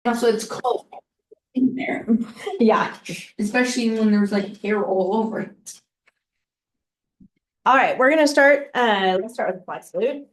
That's what it's called in there, Yeah. especially when there's like hair all over it. All right, we're gonna start. Let's start with the flag salute.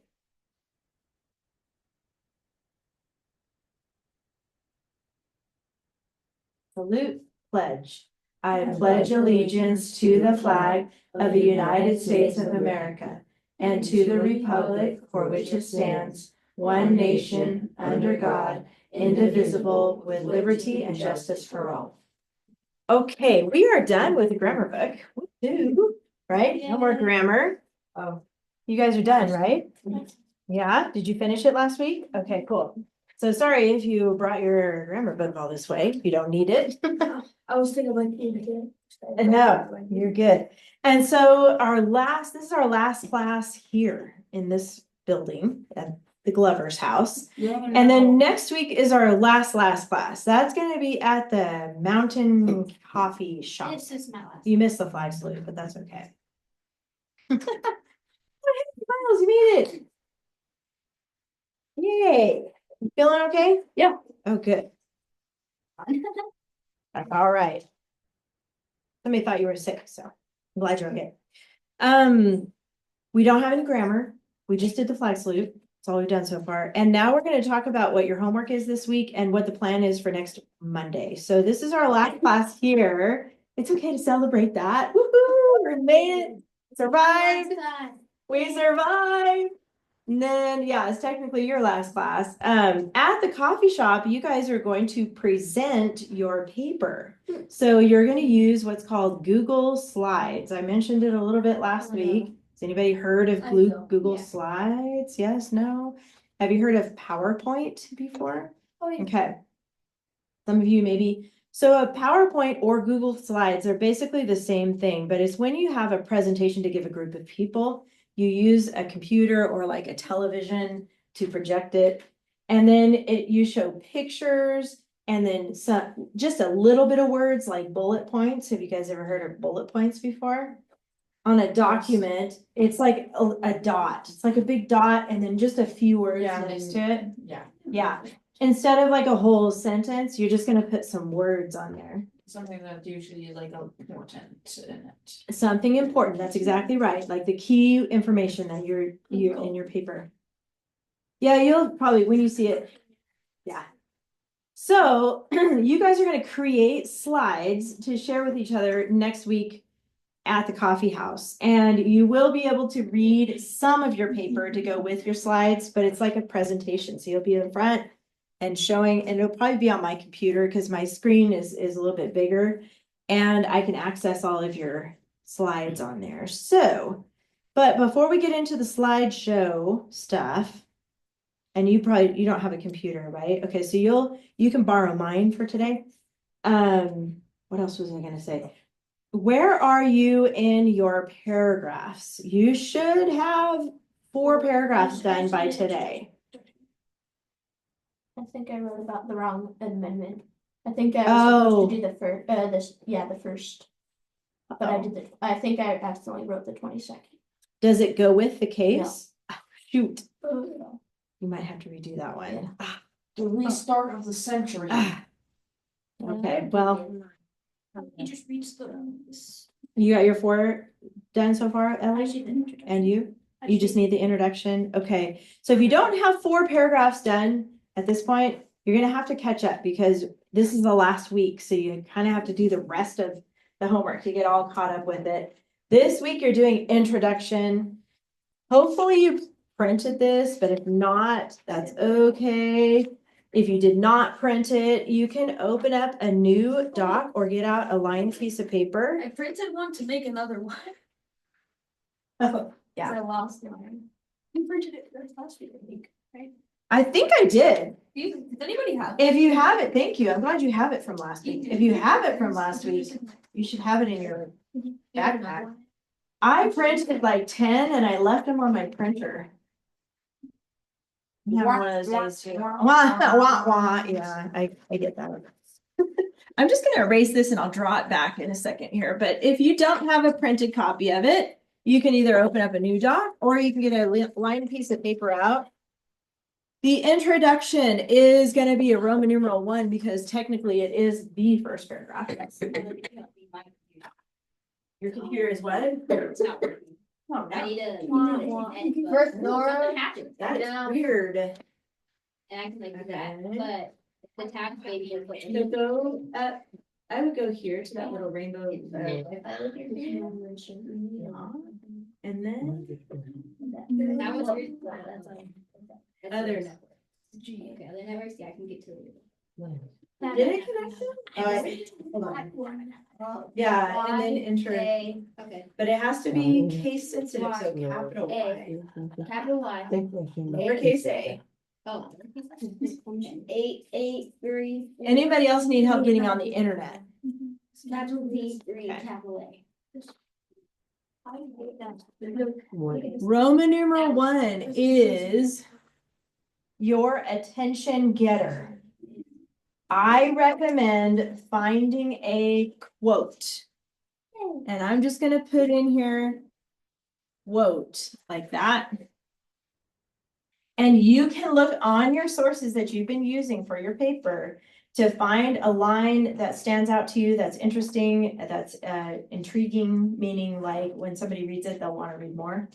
Salute, pledge. I pledge allegiance to the flag of the United States of America and to the republic for which it stands, one nation, under God, indivisible, with liberty and justice for all. Okay, we are done with the grammar book. Woo-hoo. Right? No more grammar. Oh, you guys are done, right? Yeah, did you finish it last week? Okay, cool. So sorry if you brought your grammar book all this way. You don't need it. I was thinking like No, you're good. And so this is our last class here in this building at the Glover's house. And then next week is our last class. That's gonna be at the Mountain Coffee Shop. This is my last. You missed the flag salute, but that's okay. Miles, you made it. Yay. You feeling okay? Yeah. Oh, good. All right. Somebody thought you were sick, so I'm glad you're okay. We don't have any grammar. We just did the flag salute. That's all we've done so far. And now we're going to talk about what your homework is this week and what the plan is for next Monday. So this is our last class here. It's okay to celebrate that. Woohoo! We made it. Survived. We survived. And then, yeah, it's technically your last class. At the coffee shop, you guys are going to present your paper. So you're going to use what's called Google Slides. I mentioned it a little bit last week. Has anybody heard of Google Slides? Yes, no? Have you heard of PowerPoint before? Oh, yeah. Okay. Some of you maybe. So a PowerPoint or Google Slides are basically the same thing, but it's when you have a presentation to give a group of people. You use a computer or like a television to project it. And then you show pictures and then just a little bit of words like bullet points. Have you guys ever heard of bullet points before? On a document, it's like a dot. It's like a big dot and then just a few words next to it. Yeah. Yeah. Instead of like a whole sentence, you're just gonna put some words on there. Something that's usually like important in it. Something important, that's exactly right, like the key information that you're in your paper. Yeah, you'll probably, when you see it, yeah. So you guys are gonna create slides to share with each other next week at the coffee house. And you will be able to read some of your paper to go with your slides, but it's like a presentation, so you'll be in front and showing, and it'll probably be on my computer because my screen is a little bit bigger and I can access all of your slides on there. So, but before we get into the slideshow stuff, and you don't have a computer, right? Okay, so you can borrow mine for today. What else was I gonna say? Where are you in your paragraphs? You should have 4 paragraphs done by today. I think I wrote about the wrong amendment. I think I was supposed to do the first, the first. But I think I accidentally wrote the 22nd. Does it go with the case? No. Oh, shoot. Oh, You might have to redo that one. yeah. The restart of the century. Okay, well. He just reads You got your 4 done so far, Ellie? actually the introduction. And you? You just need the introduction? Okay, so if you don't have 4 paragraphs done at this point, you're gonna have to catch up because this is the last week, so you kind of have to do the rest of the homework to get all caught up with it. This week you're doing introduction. Hopefully you printed this, but if not, that's okay. If you did not print it, you can open up a new doc or get out a lined piece of paper. I printed one to make another one. Oh, yeah. I lost mine. You printed it last week, I think, right? I think I did. Does anybody have? If you have it, thank you. I'm glad you have it from last week. If you have it from last week, you should have it in your backpack. I printed like 10 and I left them on my printer. I'm having one of those days too. Yeah, I get that. I'm just gonna erase this and I'll draw it back in a second here. But if you don't have a printed copy of it, you can either open up a new doc or you can get a lined piece of paper out The introduction is gonna be a Roman numeral 1 because technically it is the first paragraph. Your computer is what? It's not working. Oh, I no. need to. First Nora. That is No. weird. And I can like do that, Okay. but the tab maybe is what. So go up, I would go here to that little rainbow, and then That was yours, that's like. other. Okay, other networks, yeah, I can get to it. Did it connect them? Hold on. Yeah, and then enter, A, okay, but it has to be case sensitive, so capital Y. capital Y. Lowercase a. Oh. 883. Anybody else need help getting on the internet? Capital V, 3, Okay. capital A. Roman numeral 1 is your attention getter. I recommend finding a quote. And I'm just gonna put in here quote like that. And you can look on your sources that you've been using for your paper to find a line that stands out to you, that's interesting, that's intriguing, meaning like when somebody reads it, they'll want to read more.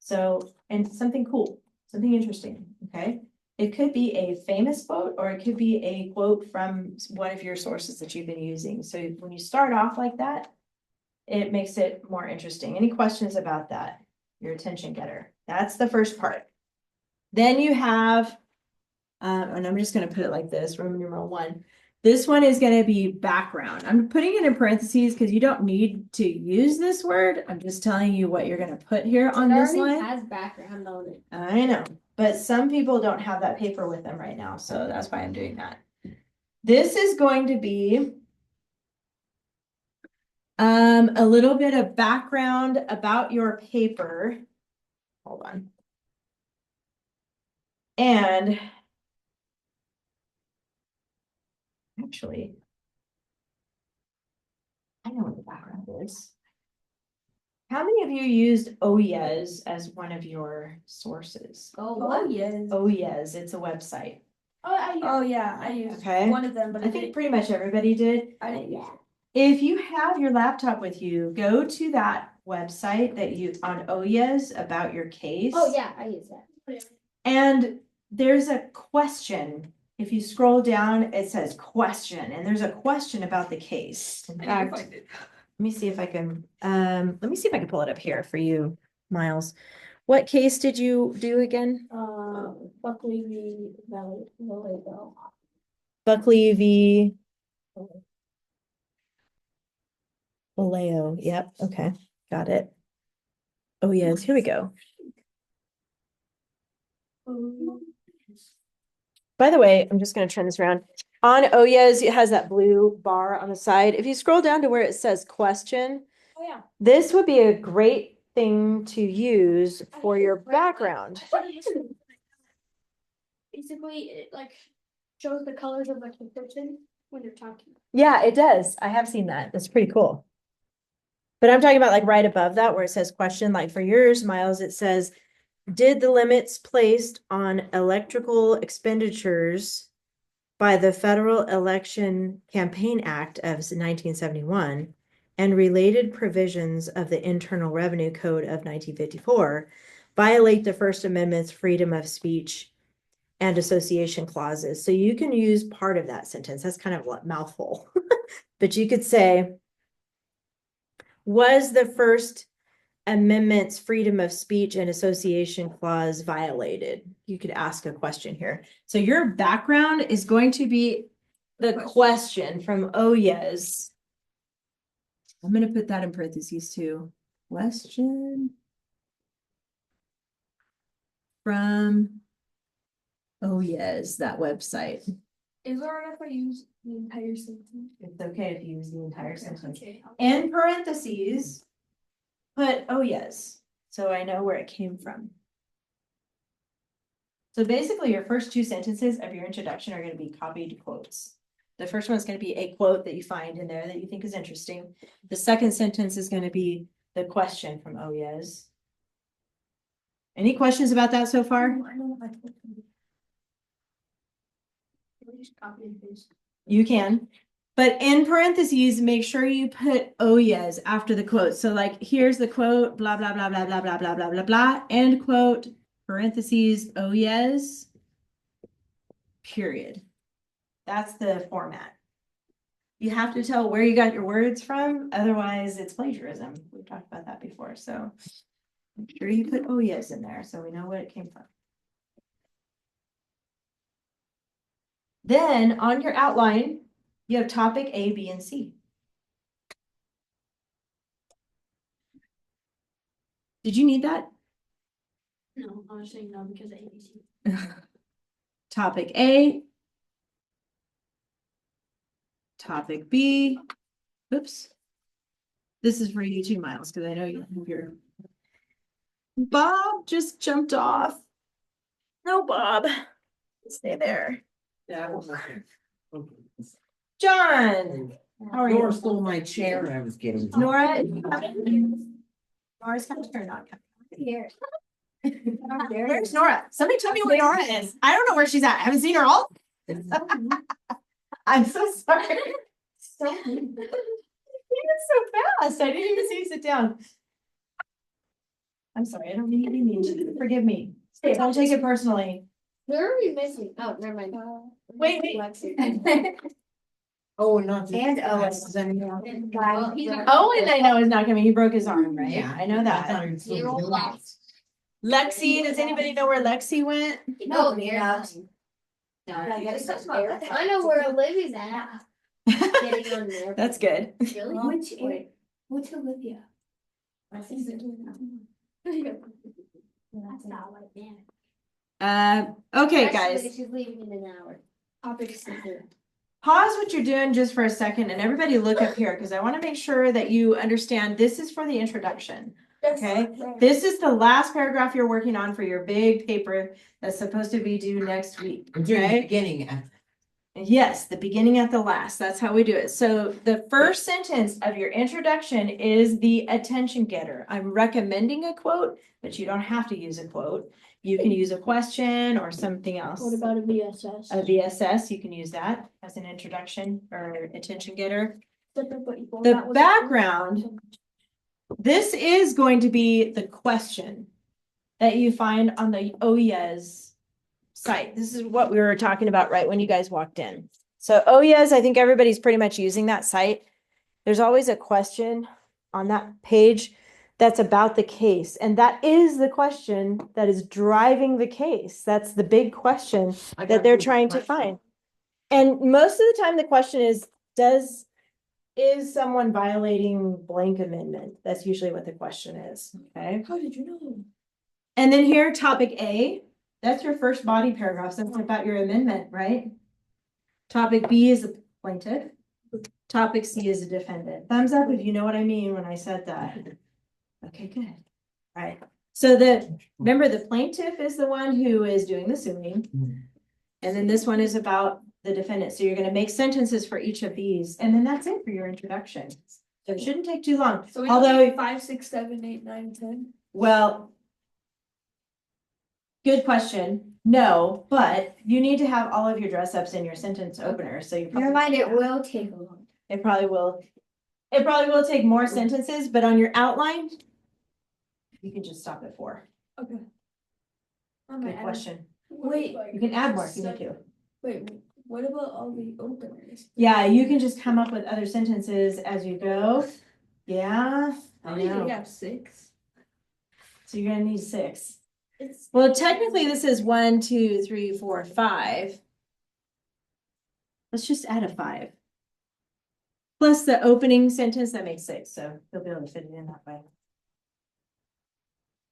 So, and something cool, something interesting, okay? It could be a famous quote or it could be a quote from one of your sources that you've been using. So when you start off like that, it makes it more interesting. Any questions about that? Your attention getter. That's the first part. Then you have, and I'm just gonna put it like this, Roman numeral 1. This one is gonna be background. I'm putting it in parentheses because you don't need to use this word. I'm just telling you what you're gonna put here on this line. Has background on it. I know, but some people don't have that paper with them right now, so that's why I'm doing that. This is going to be a little bit of background about your paper. Hold on. And actually, I know what the background is. How many of you used OYES as one of your sources? yes. OYES, it's a website. Oh, yeah, I used Okay. one of them, but I think pretty much everybody did. I didn't use it. If you have your laptop with you, go to that website that you on OYES about your case. Oh, yeah, I use that. And there's a question. If you scroll down, it says question, and there's a question about the case. In fact, let me see if I can, let me see if I can pull it up here for you, Miles. What case did you do again? Buckley v. Vallejo. Buckley v. Vallejo. Yep. Okay. Got it. Oh, yes. Here we go. By the way, I'm just going to turn this around. On OYES, it has that blue bar on the side. If you scroll down to where it says question, Oh, yeah. this would be a great thing to use for your background. Basically, it like shows the colors of like the person when they're talking. Yeah, it does. I have seen that. That's pretty cool. But I'm talking about like right above that where it says question, like for yours, Miles, it says, did the limits placed on electrical expenditures by the Federal Election Campaign Act of 1971 and related provisions of the Internal Revenue Code of 1954 violate the First Amendment's freedom of speech and association clauses? So you can use part of that sentence. That's kind of a mouthful. But you could say, was the First Amendment's freedom of speech and association clause violated? You could ask a question here. So your background is going to be the question from OYES. I'm going to put that in parentheses too. Question from OYES, that website. Is there if I use the entire sentence? It's okay if you use the entire sentence. Okay. In parentheses, put OYES, so I know where it came from. So basically, your first two sentences of your introduction are going to be copied quotes. The first one's going to be a quote that you find in there that you think is interesting. The second sentence is going to be the question from OYES. Any questions about that so far? Just copy and paste. You can. But in parentheses, make sure you put oh yes after the quote. So like, here's the quote, blah, blah, blah, blah, blah, blah, blah, blah, blah, blah, end quote, parentheses, oh yes, period. That's the format. You have to tell where you got your words from, otherwise it's plagiarism. We've talked about that before, so make sure you put oh yes in there so we know where it came from. Then on your outline, you have topic A, B, and C. Did you need that? No, I was saying no because of ABC. Topic A. Topic B. Oops. This is for you too, Miles, because I know you're. Bob just jumped off. No, Bob. Stay there. Yeah. John. How are Nora you? stole my chair I was getting. Nora. Nora's coming or not coming? Here. Where's Nora? Somebody tell me where Nora is. I don't know where she's at. I haven't seen her all. I'm so sorry. So You went so fast. I didn't even see you sit down. I'm sorry. I don't mean to be mean to you. Forgive me. Don't take it personally. where are we missing? Oh, never mind. Wait. Oh, not. And Owen. Owen, I know is not coming. He broke his arm, right? Yeah. I know that. Lexi, does anybody know where Lexi went? No, yeah. I know where Olivia's at. Getting on there. That's good. Really? What's Olivia? That's not like that. Okay, guys. She's leaving in an hour. Pause what you're doing just for a second and everybody look up here because I want to make sure that you understand this is for the introduction. Okay, this is the last paragraph you're working on for your big paper that's supposed to be due next week. I'm doing the Okay? beginning. Yes, the beginning at the last. That's how we do it. So the first sentence of your introduction is the attention getter. I'm recommending a quote, but you don't have to use a quote. You can use a question or something else. What about a VSS? A VSS, you can use that as an introduction or attention getter. The The background, this is going to be the question that you find on the OYES site. This is what we were talking about right when you guys walked in. So OYES, I think everybody's pretty much using that site. There's always a question on that page that's about the case. And that is the question that is driving the case. That's the big question that they're trying to find. And most of the time, the question is someone violating blank amendment? That's usually what the question is, okay? How did you know? And then here, topic A, that's your first body paragraph, so that's about your amendment, right? Topic B is the plaintiff. Topic C is the defendant. Thumbs up if you know what I mean when I said that. Okay, good. All right. So remember the plaintiff is the one who is doing the suing. And then this one is about the defendant. So you're going to make sentences for each of these. And then that's it for your introduction. So it shouldn't take too long. So we Although, 5, 6, 7, 8, 9, 10. well, good question. No, but you need to have all of your dress ups in your sentence opener. So you Never mind, it will take a long. It probably will. It probably will take more sentences, but on your outline, you can just stop at 4. Okay. Good question. Wait. You can add more if you need to. Wait, what about all the openers? Yeah, you can just come up with other sentences as you go. Yeah, I know. have 6? So you're gonna need 6. Well, technically this is 1, 2, 3, 4, 5. Let's just add a 5. Plus the opening sentence, that makes 6, so you'll be able to fit it in that way.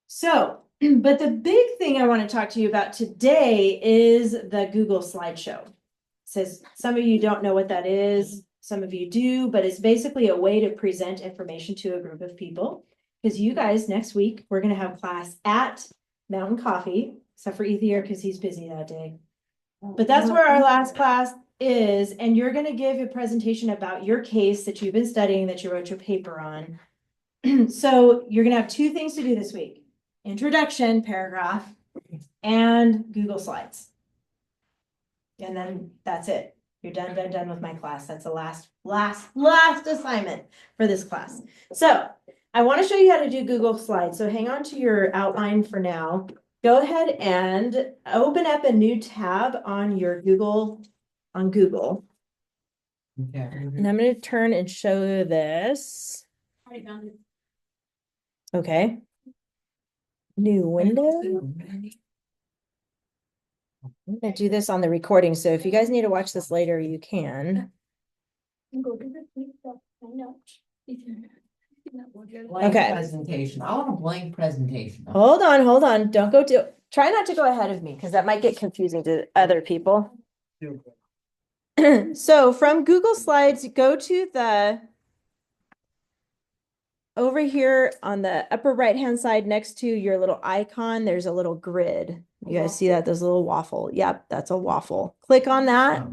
So, but the big thing I want to talk to you about today is the Google slideshow. It says some of you don't know what that is, some of you do, but it's basically a way to present information to a group of people. Because you guys, next week, we're going to have class at Mountain Coffee, except for Ethier because he's busy that day. But that's where our last class is, and you're going to give a presentation about your case that you've been studying, that you wrote your paper on. So you're going to have 2 things to do this week. Introduction paragraph and Google Slides. And then that's it. You're done with my class. That's the last assignment for this class. So I want to show you how to do Google Slides. So hang on to your outline for now. Go ahead and open up a new tab on your Google, on Google. Okay. And I'm going to turn and show you this. Okay. New window. I'm gonna do this on the recording, so if you guys need to watch this later, you can. Blank Okay. presentation. I want a blank presentation. Hold on. Don't go to, try not to go ahead of me, because that might get confusing to other people. So from Google Slides, go to the over here on the upper right-hand side next to your little icon, there's a little grid. You guys see that? There's a little waffle. Yep, that's a waffle. Click on that.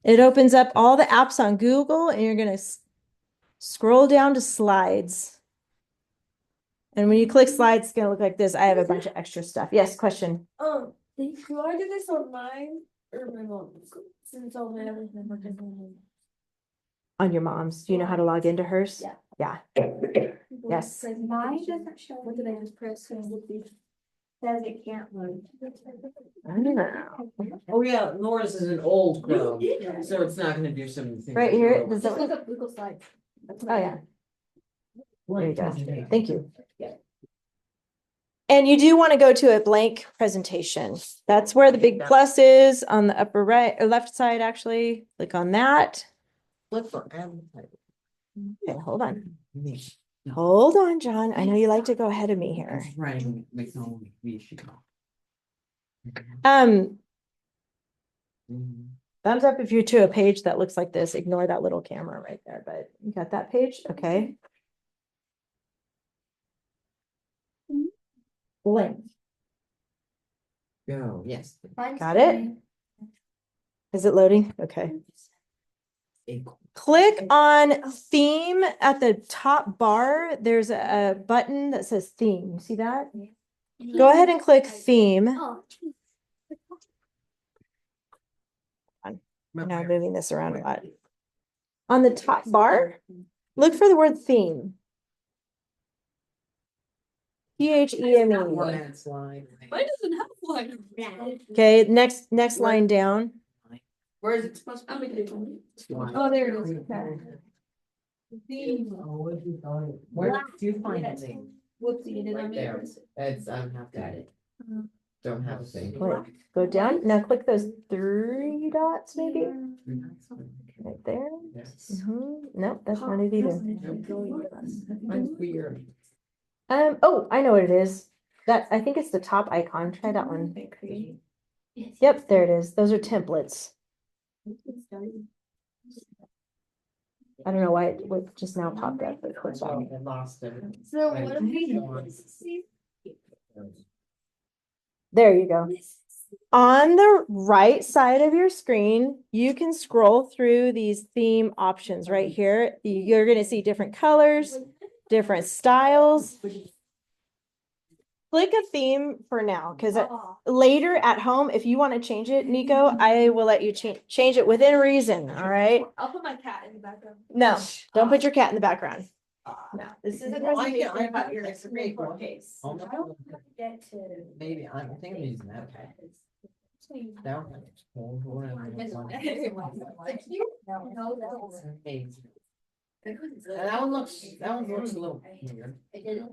It opens up all the apps on Google, and you're going to scroll down to slides. And when you click slides, it's going to look like this. I have a bunch of extra stuff. Yes, question. Do I do this on mine or my mom's? Since all my everything working on mine. On your mom's. Do you know how to log into hers? Yeah. Yeah. Yes. Mine doesn't show. What did I just press? Says it can't load. I don't know. Oh, yeah, Laura's is an old Chrome, so it's not gonna do some things. Right here, does Just it? look up Google Slides. Oh, yeah. There you Blank go. presentation. Thank you. And you do want to go to a blank presentation. That's where the big plus is on the upper right or left side, actually. Click on that. Look for advertising. Okay, hold on. Hold on, John. I know you like to go ahead of me here. Right, we should go. Thumbs up if you're to a page that looks like this. Ignore that little camera right there, but you got that page? Okay. Blank. Go, yes. Got it? Is it loading? Okay. Click on theme at the top bar. There's a button that says theme. You see that? Go ahead and click theme. Oh. I'm now moving this around a lot. On the top bar, look for the word theme. THEME. Format slide. Mine doesn't have one. Okay, next line down. Where is it supposed to I'm be? gonna do one. Oh, there it is. Okay. Oh, where'd you find it? Where did you find it? Whoopsie, did I Right make there. this? It's, I don't have that. Don't have a thing. Click. Go down. Now click those three dots maybe. Right there. Yes. Nope, that's not it either. Mine's weird. Oh, I know what it is. That, I think it's the top icon. Try that one. Yep, there it is. Those are templates. I don't know why it would just now popped up, but click back. I lost it. So what do we do? There you go. On the right side of your screen, you can scroll through these theme options right here. You're going to see different colors, different styles. Click a theme for now, because later at home, if you want to change it, Nico, I will let you change it within reason. All right. I'll put my cat in the background. No, don't put your cat in the background. No, this is a Well, I presentation can- about your Supreme Court one. case. Oh, no. Maybe, I think I'm using that. That one. Oh, whatever. Amazing. And that one looks a little weird. Maybe not.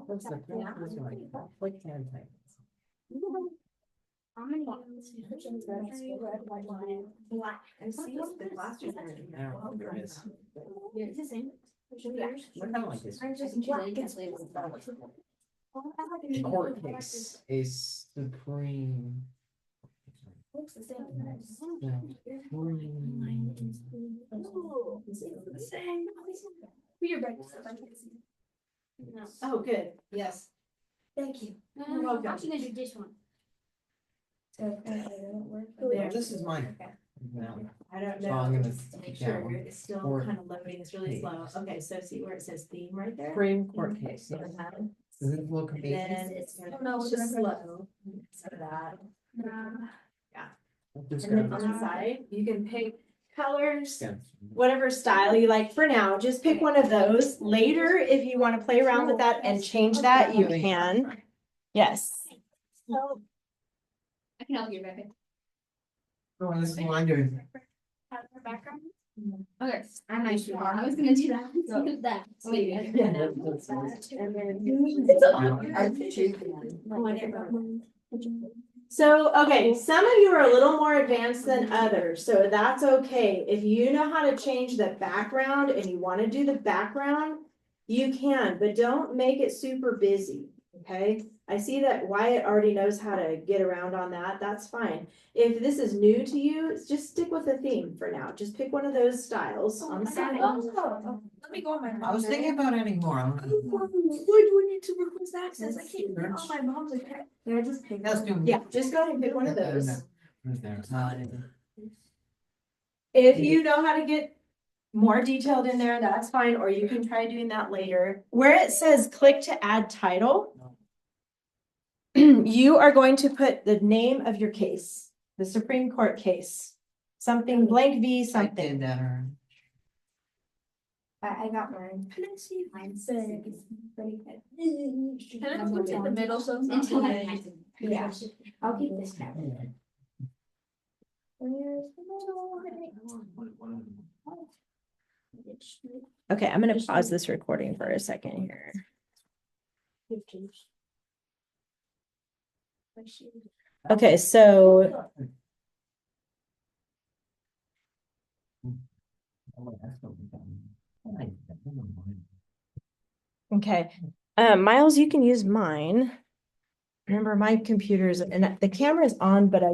What's the point? This one, like 10 times. I don't know, there is. What kind of like this? The court case is supreme. Looks the same. No. Your breakfast. I can't see. No. Oh, good. Yes. Thank you. You're welcome. I'm gonna do this one. There. This is mine. No. I don't So I'm know. gonna Just to make keep that sure one. it's still Or- kind of loading. It's really slow. Okay, so see where it says theme right there? Supreme Court case. So Yes. that, Does it look and amazing? then it's Oh, no, it's just slow. So that. Just And then go- on the side, you can pick colors, Yeah. whatever style you like for now, just pick one of those. Later, if you want to play around with that and change that, you can. Yes. I can help you, Rebecca. Oh, this is what I'm doing. Background? Okay, I'm not sure. I was gonna do that. Do that. So, okay, some of you are a little more advanced than others, so that's okay. If you know how to change the background and you want to do the background, you can, but don't make it super busy, okay? I see that Wyatt already knows how to get around on that. That's fine. If this is new to you, just stick with the theme for now. Just pick one of those styles on the side. Let me go on my. I was thinking about adding more. Why do I need to request access? I can't get on my mom's account. Can I just pick? Let's do. Yeah, just go ahead and pick one of those. Who's there? If you know how to get more detailed in there, that's fine, or you can try doing that later. Where it says click to add title, you are going to put the name of your case, the Supreme Court case, something blank V I did something. that or. I got mine. Can I see? Mine's Pretty Can I put it in the middle so it's Until not- I- Yeah, I'll keep this tab. Okay, I'm gonna pause this recording for a second here. Okay, so okay, Miles, you can use mine. Remember, my computer's and the camera's on, but I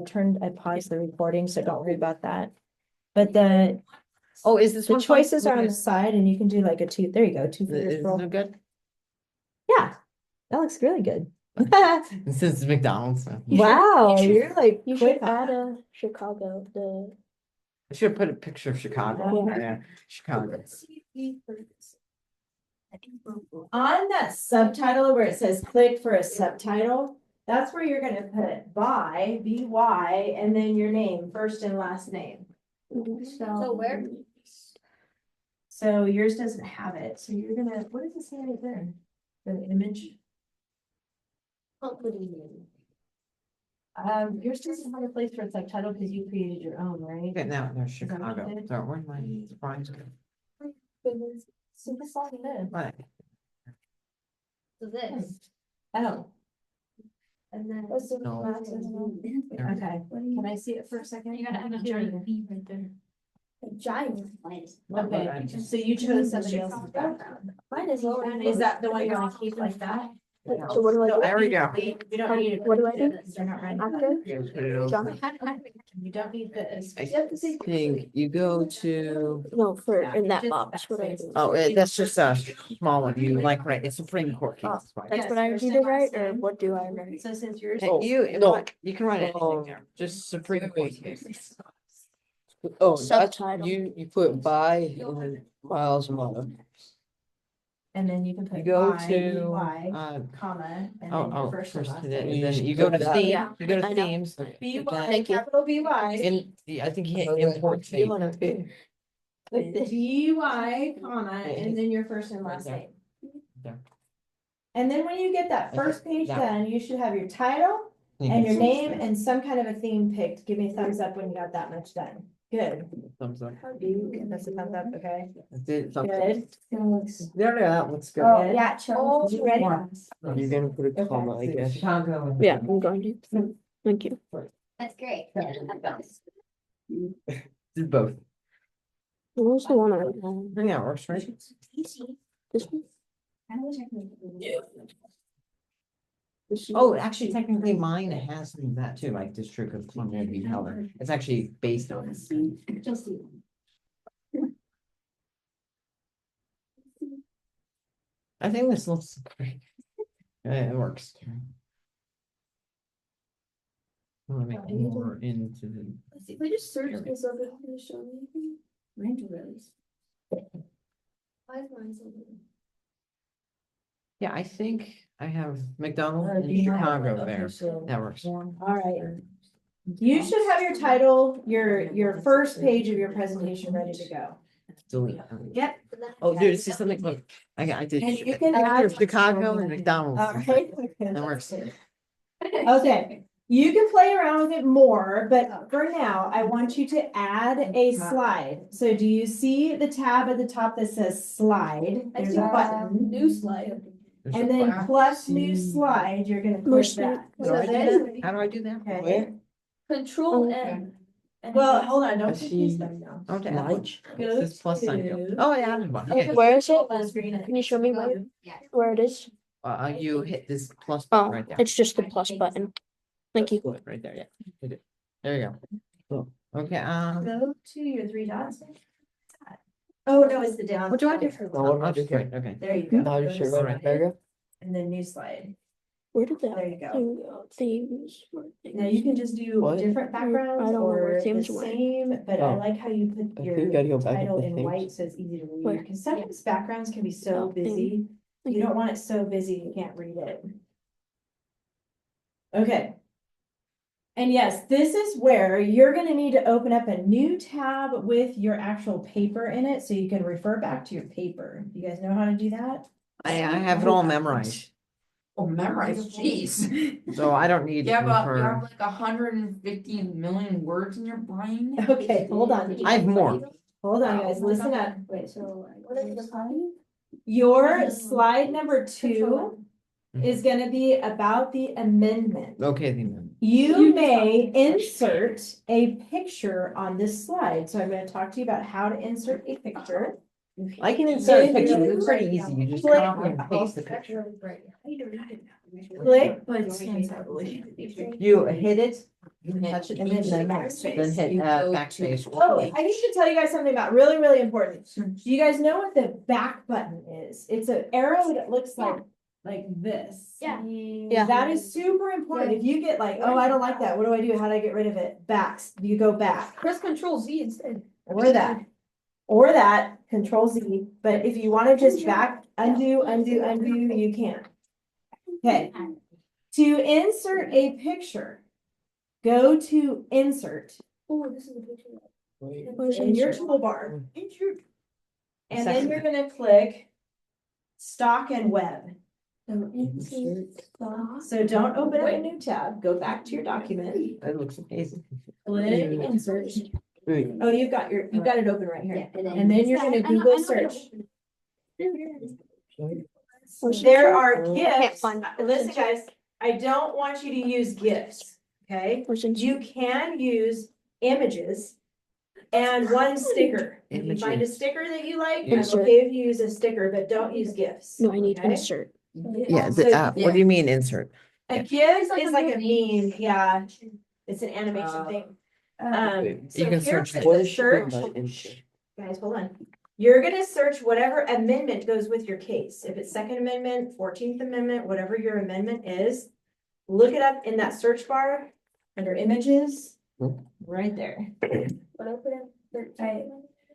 paused the recording, so don't worry about that. But the Oh, is this the one? fun? choices are Look on at the side, and you can do like a two. There you go, two it. finger Is scroll. it good? Yeah, that looks really good. This is McDonald's. So. Wow, you're like You quick should on add that. a Chicago, the. I should have put a picture of Chicago. Yeah, Chicago. On that subtitle where it says click for a subtitle, that's where you're gonna put by, BY, and then your name, first and last name. So where? So yours doesn't have it, so you're gonna, what does it say right there? The image? Yours doesn't have a place for a subtitle because you created your own, right? Okay, now there's that what you Chicago. did? So where's my surprise? Super solid. What? So this. Oh, And then. No. okay. Can I see it for a second? You gotta have a giant V right there. Giant. Okay, so you chose somebody else's background. Mine is lower. Is that the one you want to keep like that? So what do I do? There we go. You don't need it. What do I do? You're not ready. After? John? You don't need this. I think you go to, No, for in that box, what do I do? oh, that's just a small one. You like, right, it's Supreme Court case. That's why. That's what I did right, or what do I write? So since yours. Hey, you, no. you can write anything there, just Supreme Court case. Oh, that's, Subtitle. you put by and then Miles Mother. And then you can put You go Y, to, Y, comma, and then your first and last and name. then you go to that. theme, Yeah, you go to I know. themes, B-Y, Thank you. capital B-Y, and I think you hit import theme. B-Y, comma, and then your first and last Right name. there. And then when you get that first page That done, you should have your title and your name and some kind of a theme picked. Give me a thumbs up when you got that much done. Good. Thumbs up. That's a thumbs up, okay? That's it, thumbs up. Good. There, that looks good. Oh, Yeah, chill. You ready? You're gonna put a comma, I guess. Chicago. Yeah, I'm going to. Thank you. That's great. Did both. What was the one I had? I think that works, right? This one? Oh, actually, technically mine has some of that too, like District of Columbia v. Heller. It's actually based on it. Just see. I think this looks great. Yeah, it works. I want to make it more into the. Let's see, if I just search this up, it's gonna show me anything. Mine rose. Why is mine so weird? Yeah, I think I have McDonald's and Chicago there. That works. All right. You should have your title, your first page of your presentation ready to go. Delete. Yep. Oh, dude, this is something, look, I did. And you can After add- Chicago and McDonald's. All right. That works. Okay, you can play around with it more, but for now, I want you to add a slide. So do you see the tab at the top that says slide? I There's see a button. new slide. There's And a then button. plus new slide, you're gonna More click that. How do I So do then, that? How do I do that? okay, Control N. well, hold on, I don't see. confuse them now. I want to add one. Large. It says plus sign. to- Oh, I added one. Okay. Where is it? Full screen. Can you show me where it is? You hit this plus Oh, button right there. it's just the plus button. Thank you. Right there, yeah. Hit it. There you go. Okay, Go to your three dots. Oh, no, it's the down. what do I do? Oh, what do I I'll do just here? wait, okay. There you go. Now you should write a paragraph. And then new slide. Where did that There you go. thing go? Themes. Now you can just do What? different backgrounds I don't know where or the themes went. same, but I Oh. like how you put I your think you gotta go back title up in the white things. so it's easy to Where? read. Because sometimes backgrounds can be so Oh, thing. busy. You don't want it so busy you can't read it. Okay. And yes, this is where you're gonna need to open up a new tab with your actual paper in it, so you can refer back to your paper. You guys know how to do that? I have it all memorized, Oh, memorize, jeez. so I don't need. You have, room you for- have like 150 million words in your brain? Okay, hold on. I have more. Hold on, guys, listen up. Wait, so what is the time? Your slide number 2 is gonna be about the amendment. Okay, then. You may insert a picture on this slide, so I'm gonna talk to you about how to insert a picture. I can insert a If picture, you- it's pretty easy, you just Click- copy and paste the picture. Click, But it stands heavily. You hit it, you touch it, and then then backspace. hit You go backspace. Oh, I need to tell you guys something about really important. Do you guys know what the back button is? It's an arrow that looks like this. Yeah. Yeah. That is super important. If you get like, oh, I don't like that, what do I do? How do I get rid of it? Backs, you go back. Press Control Z instead. Or that, Control Z, but if you wanna just back, undo, you can. Okay, to insert a picture, go to Insert Oh, this is a picture. Where's in your insert? toolbar. And then you're gonna click Stock and Web. So don't open up a new tab, go back to your document, That looks amazing. click Insert. Wait, Oh, you've got it open right here. And then you're gonna Google search. Where's There insert? are I can't GIFs. find Listen, insert. guys, I don't want you to use GIFs, okay? Where's insert? You can use images and one sticker. If you find a Images. sticker that you like, I'm Insert. okay if you use a sticker, but don't use GIFs. No, I need okay? insert. Yeah, So- what do you mean insert? A GIF is like a meme, yeah, it's an animation thing. So You can here search for it. the what is she search, doing by insert? guys, hold on. You're gonna search whatever amendment goes with your case. If it's Second Amendment, 14th Amendment, whatever your amendment is. Look it up in that search bar under images, Hmm. right there. I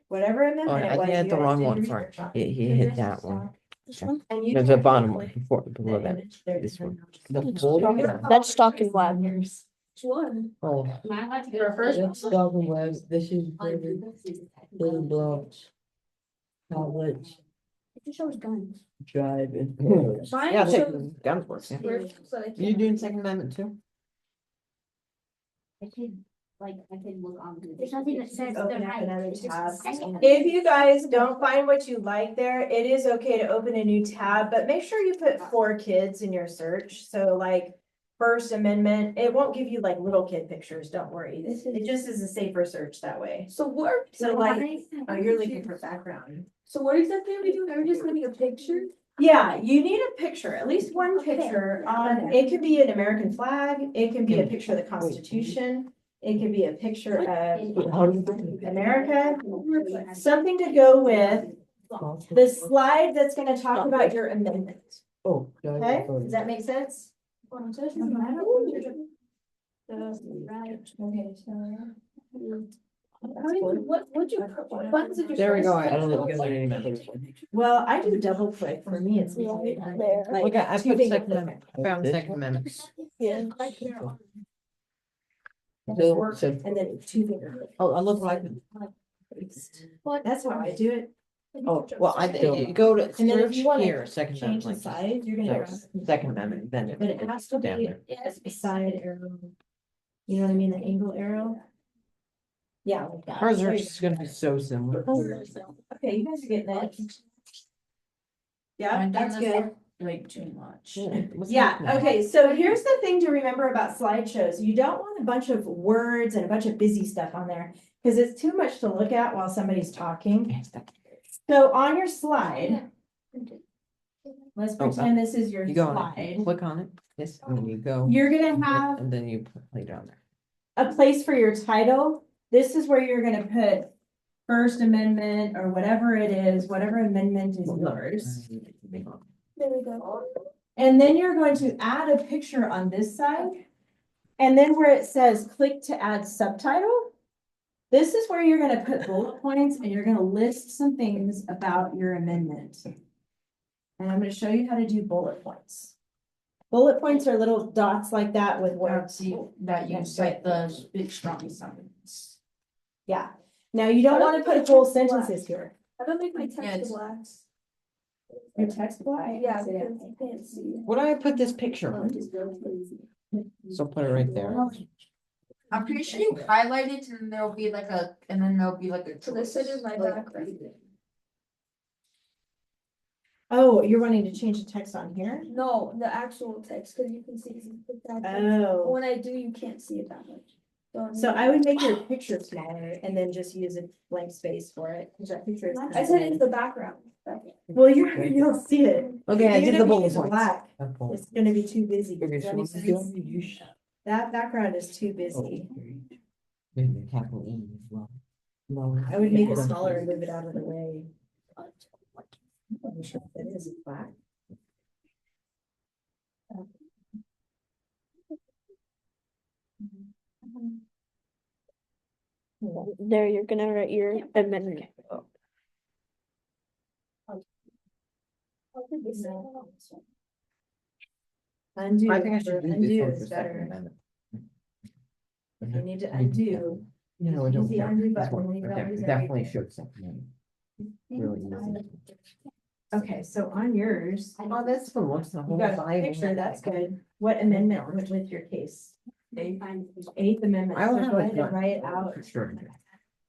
Whatever Oh, amendment I it was. had you the guys wrong did one, research sorry. on. He hit that one. This one? And you There's a can bottom click one, before, below the that, image. There- this one. The folder? That's stock and web. Which one? Oh, Your first one? that's dog and web, this is building blocks. College, It just shows guns. drive and. Mine Yeah, take shows guns works, yeah. where- so I You can't- doing Second Amendment too? I can, like, I can look on. There's nothing that says Open the up right. another It's just tab. a second. If you guys don't find what you like there, it is okay to open a new tab, but make sure you put 4 kids in your search. So like First Amendment, it won't give you like little kid pictures, don't worry. It just is a safer search that way. So what? So like, oh, you're looking for background. So what exactly are we doing? Are we just getting a picture? Yeah, you need a picture, at least one picture on, it could be an American flag, it can be a picture of the Constitution. It could be a picture of How do you do it? America, something to go with the slide that's gonna talk about your amendment. Oh. drive and Okay, photo. does that make sense? Okay, so. What'd you, what buttons did you? There we go. I don't know if you guys are any members. Well, I do double click, for me, it's. Yeah, easy. there. Like, Okay, I two put fingers Second in Amendment, I found This Second one? Amendment. Yeah. So, and then two finger. Oh, I look like, paste. That's how I do it. oh, well, you go to And then if search you wanna here, second Change the amendment. size, you're gonna. Second amendment, then. But it has to down be there. a side arrow. You know what I mean, the angle arrow? Yeah. like that. Ours There are you just gonna be so similar. go. Okay, you guys are getting it. Yeah, I've done that's this good. Like too much. Yeah, okay, so here's the thing to remember about slideshows. You don't want a bunch of words and a bunch of busy stuff on there. Cause it's too much to look at while somebody's talking. So on your slide, let's Oh, pretend this is your You go on it, slide. click on it, this, and then you go. You're gonna have And then you play down there. a place for your title. This is where you're gonna put First Amendment or whatever it is, whatever amendment is yours. There we go. And then you're going to add a picture on this side. And then where it says click to add subtitle. This is where you're gonna put bullet points and you're gonna list some things about your amendment. And I'm gonna show you how to do bullet points. Bullet points are little dots like that with words. That you cite the big strong signs. Yeah. Now you don't wanna put whole sentences here. I don't think my Yeah, text it's- black. Your text black? Yeah, because you can't see. What do I put this picture on? So put it right there. I'm pretty sure you highlight it and then there'll be like a, and then there'll be like a. So this is my background. Oh, you're wanting to change the text on here? No, the actual text, cause you can see. But Oh. when I do, you can't see it that much. So I would make your picture smaller and then just use a blank space for it. 'Cause that picture is I kinda said big. it's the background. Well, you'll see it. Okay, I Even did if the you bullet use points. black, That's cool. it's gonna be too busy. okay, Does so that make what you sense? doing? You sh- That background is too oh, busy. maybe capital E as well. No. I would make it smaller and move it out of the way. I'm sure that is black. There, you're gonna write your amendment. Undo, I think I should do this undo one is for second better. amendment. If you need to undo, No, I use don't the care. undo This button one, when you don't okay, use definitely everything. should second amendment. Really easy. Okay, so on yours, Oh, this one looks the you whole got a Bible. picture, that's good. What amendment went with your case? Eighth Amendment, I so will have go a ahead and gun. write it out. For sure.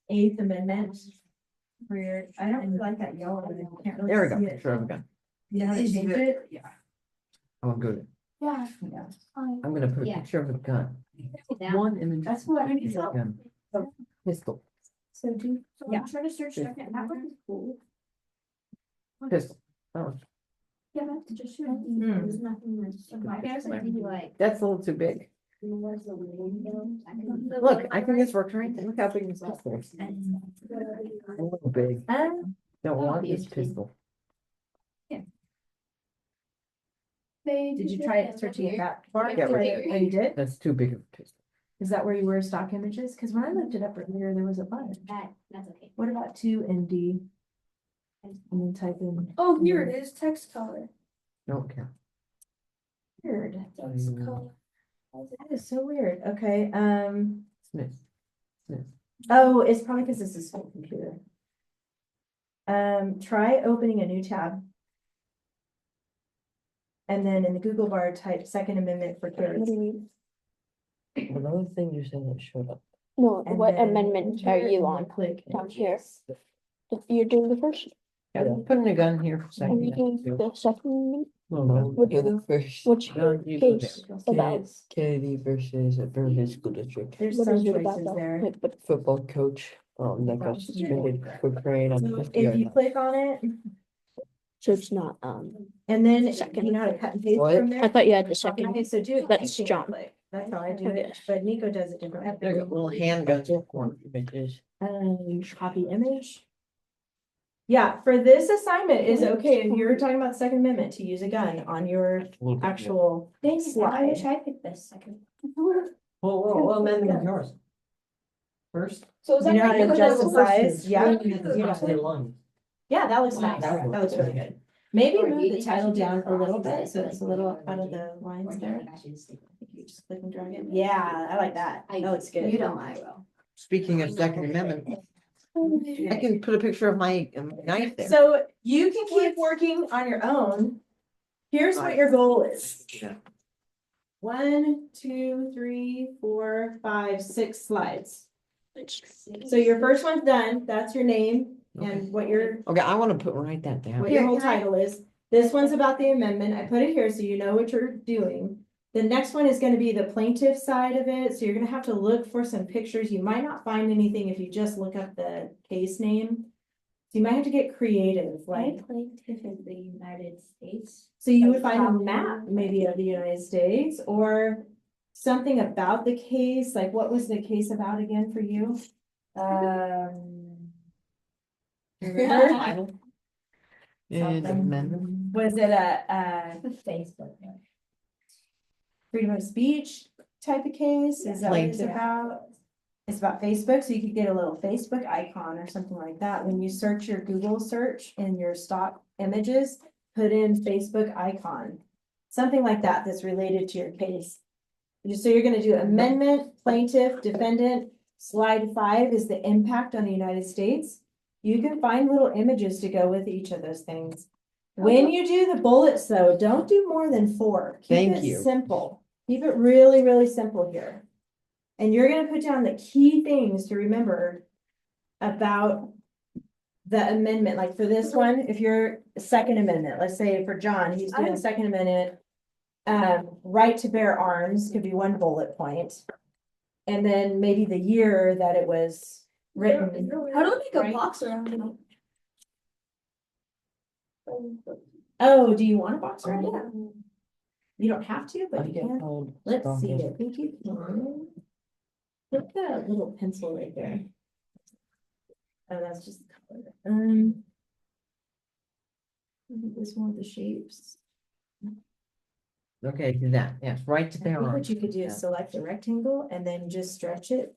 Eighth Amendment. For your, I don't really like that yellow, but you can't really There we see go, it. sure, we go. You know how to change it? Yeah. Oh, good. Yeah. I'm gonna put a Yeah. picture of a gun. One image. That's what I need. Gun. Pistol, So do, so Yeah. I'm trying to search second, that one is cool. pistol. Oh, Yeah, that's just shoot. Hmm. There's nothing that's. I guess I think like. that's a little too big. Look, Look, I think this works right there. Look how big this pistol is. A little big. Don't want this pistol. Did you try it searching it back? far? Yeah, Try it- Oh, you did? That's too big of a pistol. Is that where you were stock images? Cause when I looked it up earlier, there was a bunch. That's okay. What about two ND? And then type in. Oh, here it is, text color. Don't care. Weird. Text Mm. color. That is so weird. Okay, Smith. Smith. oh, it's probably because this is full computer. Try opening a new tab. And then in the Google bar, type Second Amendment for What do kids. you mean? Another thing you said that showed up. No, and what then amendment enter are and you then on? Click. Down here. images. You're doing the first, Yeah, putting a gun here for a are second. you doing the second amendment? No, no, What you're do the you- first. What's your Gun, you go case there. about? Kennedy versus Burley School District. There's What some is it about choices though? there. Like, what- Football coach, that got suspended for praying on So 50 if yard you line. click on it, So it's not, and then Second. you know how to cut and paste What? from there. I thought you had the second. Okay, so do it. That's finger John. click. That's how I do Okay. it, but Nico does it differently. There you go, little handguns. Images. Copy image. Yeah, for this assignment is okay, if you're talking about the Second Amendment, to use a gun on your actual I slide. wish I picked this second. What amendment is yours? First? So is You know how to adjust the size? Yeah. Yeah. Yeah, that looks nice. That looks really good. Maybe move the title down a little bit, so it's a little out of the lines there. You just click and drag it. Yeah, I like that. That looks good. You don't, I will. Speaking of Second Amendment, I can put a picture of my knife there. So you can keep working on your own. Here's what your goal is. Yeah. 1, 2, 3, 4, 5, 6 slides. So your first one's done. That's your name and what your Okay, I wanna write that down. what your whole title is. This one's about the amendment. I put it here so you know what you're doing. The next one is gonna be the plaintiff side of it, so you're gonna have to look for some pictures. You might not find anything if you just look up the case name. So you might have to get creative, like, plaintiff in the United States. so you would find a map maybe of the United States or something about the case, like what was the case about again for you? Remember? And amendment. Was it a Facebook. freedom of speech type of case? Is that what it's Plaintiff. about? It's about Facebook, so you could get a little Facebook icon or something like that. When you search your Google search in your stock images, put in Facebook icon. Something like that that's related to your case. So you're gonna do amendment, plaintiff, defendant. Slide 5 is the impact on the United States. You can find little images to go with each of those things. When you do the bullets though, don't do more than 4. Keep Thank it you. simple. Keep it really, really simple here. And you're gonna put down the key things to remember about the amendment, like for this one, if you're Second Amendment, let's say for John, he's doing Second Amendment. Right to bear arms could be one bullet point. And then maybe the year that it was written. How do I make a Right. box around it? Oh, do you want a box around it? You don't have to, but I you get can. told. Let's stop see, it. I think you can. Put that little pencil right there. Oh, that's just the color. Maybe this one with the shapes. Okay, do that, yes, right to I bear think what arms. you could do Yeah. is select a rectangle and then just stretch it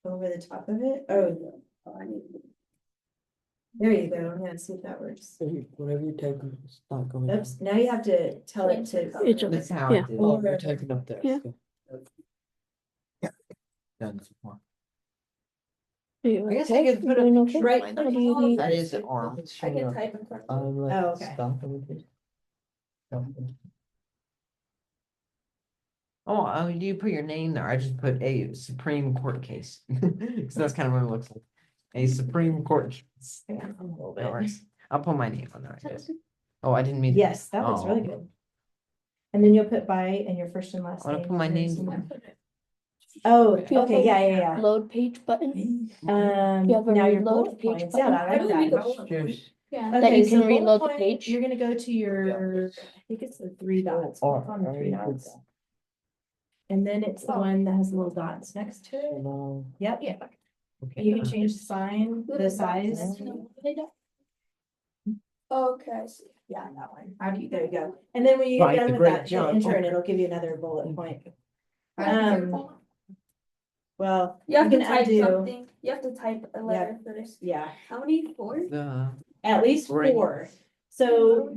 over the top of it. Oh. There you go. Yeah, see if that works. So whatever you type, it's not going. down. Oops, now you have to tell it to. It's okay. That's how I Yeah. did. Oh, it. you're typing up there. Yeah. Done before. Are you I guess I okay? could put a Doing picture okay? of my Right. What do you need? That is an arm. I can type in front. I'm like, Oh, okay. stop it. Oh, you put your name there. I just put a Supreme Court case. So that's kind of what it looks like. A Supreme Court. case. Yeah, a little bit. That works. I'll put my name on there, I guess. Oh, I didn't mean. Yes, that looks really Oh. good. And then you'll put by and your first and last I wanna name. put my and name then- down. Oh, Do you have okay, a yeah. Load page button You have a Now your reload bullet page points, yeah, button? I How do we like make a that. bullet point? Yeah. that Okay, you so can bullet reload the point, page? You're gonna go to your, I think it's the 3 dots. Or- Click on the or 3 you could- dots. And then it's the one that has little dots next to it. No. Yep. Yeah. Okay. You can change the sign, the size. Okay, I see. Yeah, that one. There you go. And then when you Right, get done the with great that, hit John. enter and it'll give you another bullet point. Um, Well, You have you to can type undo- something, you have to type a letter first. yeah, How many? 4? at least Great. 4. So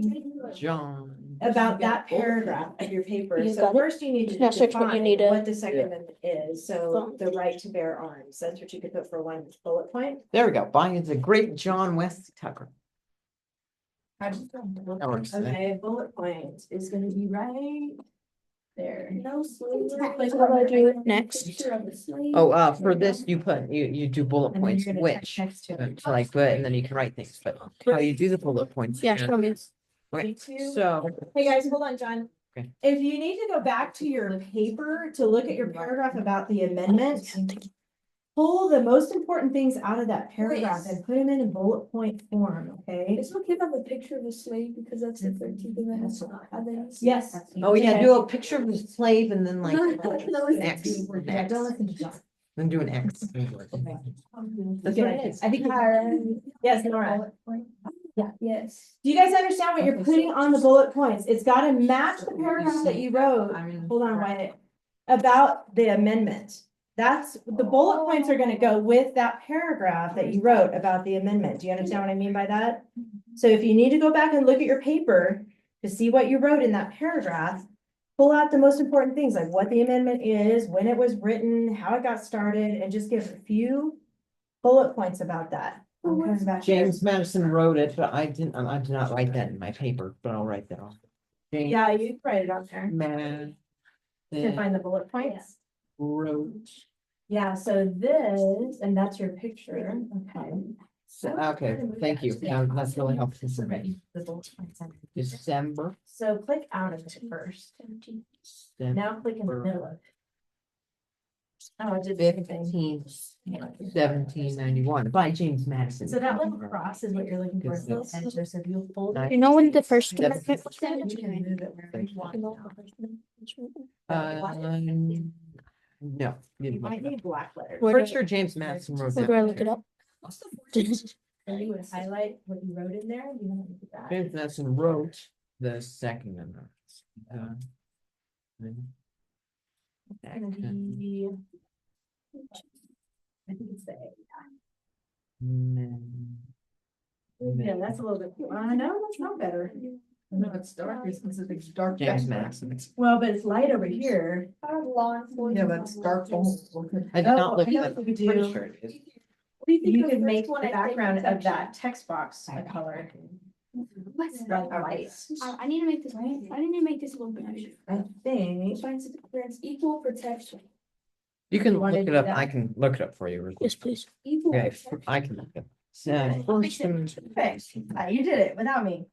John. about that paragraph of your paper. You So got it? first you need to Now search what you define need to- what the Second Yeah. Amendment is. So the right to bear arms. That's what you could put for one bullet point. There we go. By the great John Wesley Tucker. how does that- That works. Okay, bullet point is gonna be right there. No slave. How do I do it next? Picture of the slave. Oh, for this, you do bullet And then points, you're gonna type which, next to it. to like, put, and then you can write things, but how you do the bullet points. Yeah, you're show me. Okay, Two. so, Hey guys, hold on, John. Okay. If you need to go back to your paper to look at your paragraph about the amendment, pull the most important things out of that paragraph and put them in a bullet point form, okay? It's okay if I have a picture of a slave because that's the 13th and that has others. Yes. oh yeah, Okay. do a picture of the slave and then like No, an X, Yeah, an X, don't listen to John. then do an X. That's what it is. I think. Yes, Nora. Yeah. Yes. Do you guys understand what you're putting on the bullet points? It's gotta match the paragraph that you wrote. Hold on, Wyatt. About the amendment. That's, the bullet points are gonna go with that paragraph that you wrote about the amendment. Do you understand what I mean by that? So if you need to go back and look at your paper to see what you wrote in that paragraph, pull out the most important things, like what the amendment is, when it was written, how it got started, and just give a few bullet points about that. I'm coming back here. James Madison wrote it, but I did not write that in my paper, but I'll write that on. James Yeah, you can write it on there. Madison To find the bullet points. wrote. Yeah, so this, and that's your picture, okay. Okay, thank you. Yeah, that's really helpful for me. December. So click out of it first. Now click in the middle of it. Oh, I did the same thing. 1791 by James Madison. So that little cross is what you're looking for. Is this- And so if you fold it. You know when the first Seven- amendment was done? You can move it wherever you want. No. You might need black letters. Where Pretty do- sure James Madison wrote Where do I that. look it up? And you would highlight what you wrote in there. You want to do that. James Madison wrote the second amendment. It's gonna be. I think it's the A. Yeah, that's a little bit, no, that's not better. No, it's dark, it's dark. James background. Madison. Well, but it's light over here. Yeah, but it's dark. I did not look I know at what we it. could Pretty do. sure it is. You could make the background of that text box a color. Like white. I need to make this, I need to make this a little bit. I think. Finds appearance equal protection. You can You wanna look it do up. that? I can look it up for you. Yes, please. Equal Okay, protection. I can look it. So first Okay, you did it without me.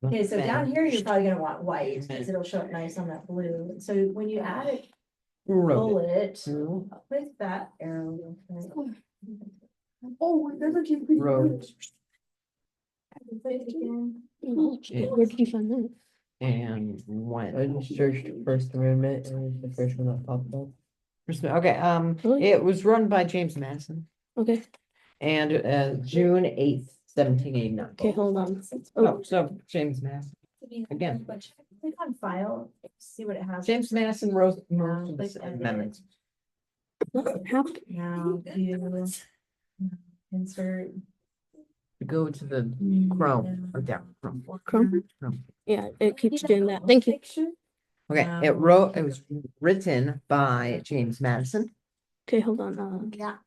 Okay, so down here, you're probably gonna want white, because it'll show up nice on that blue. So when you add a wrote it. bullet with that arrow. Oh, there's a few. Wrote Put it again. Where did you find that? and went. I just searched First Amendment and it was the first one that popped up. Okay, Really? it was run by James Madison Okay, and June 8th, 1789. okay, hold on. Oh, so James Madison. Again. Click on file, see what it has. James Madison wrote most of Click the edit. amendments. How, Now you insert. Go to the Chrome or down Chrome. Chrome? Yeah, it keeps doing that. Thank you. Okay, it was written by James Madison. Okay, hold on. Yeah.